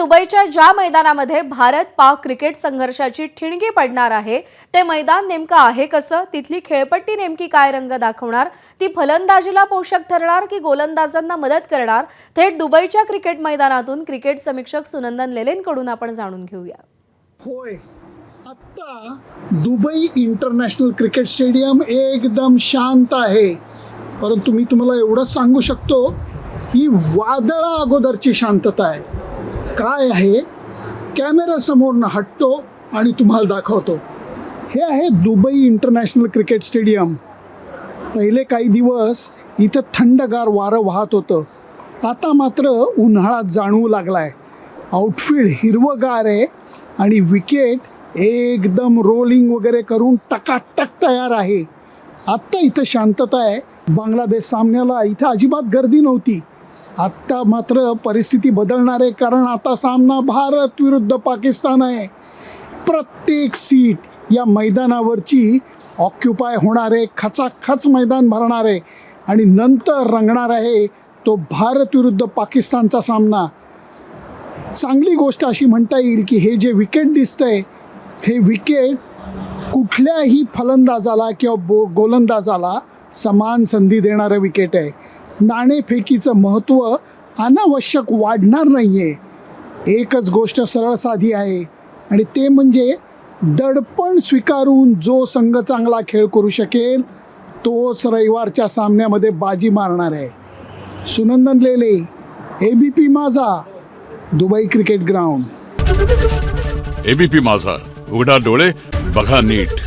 दुबईच्या ज्या मैदानामध्ये भारत पाक क्रिकेट संघर्षाची ठिणगी पडणार आहे ते मैदान नेमकं आहे कसं, तिथली खेळपट्टी नेमकी काय रंग दाखवणार, ती फलंदाजीला पोषक ठरणार की गोलंदाजांना मदत करणार, थेट दुबईच्या क्रिकेट मैदानातून क्रिकेट समीक्षक सुनंदन लेलेंकडून आपण जाणून घेऊया. होय, आता दुबई इंटरनॅशनल क्रिकेट स्टेडियम एकदम शांत आहे. परंतु मी तुम्हाला एवढंच सांगू शकतो, ही वादळा अगोदरची शांतता आहे. काय आहे, कॅमेरासमोरनं हटतो आणि तुम्हाला दाखवतो. हे आहे दुबई इंटरनॅशनल क्रिकेट स्टेडियम. पहिले काही दिवस इथं थंडगार वारं वाहत होतं. आता मात्र उन्हाळा जाणवू लागला आहे. आउटफील्ड हिरवंगार आहे आणि विकेट एकदम रोलिंग वगैरे करून टकाटक तयार आहे. आत्ता इथं शांतता आहे. बांगलादेश सामन्याला इथं अजिबात गर्दी नव्हती. आत्ता मात्र परिस्थिती बदलणार आहे, कारण आता सामना भारत विरुद्ध पाकिस्तान आहे. प्रत्येक सीट या मैदानावरची ऑक्युपाय होणार आहे. खचाखच मैदान भरणार आहे आणि नंतर रंगणार आहे तो भारत विरुद्ध पाकिस्तानचा सामना. चांगली गोष्ट अशी म्हणता येईल की हे जे विकेट दिसतंय, हे विकेट कुठल्याही फलंदाजाला किंवा गोलंदाजाला समान संधी देणारं विकेट आहे. नाणेफेकीचं महत्त्व अनावश्यक वाढणार नाही आहे. एकच गोष्ट सरळ साधी आहे आणि ते म्हणजे दडपण स्वीकारून जो संघ चांगला खेळ करू शकेल तोच रविवारच्या सामन्यामध्ये बाजी मारणार आहे. सुनंदन लेले, एबीपी माझा, दुबई क्रिकेट ग्राउंड. एबीपी माझा, उघडा डोळे बघा नीट.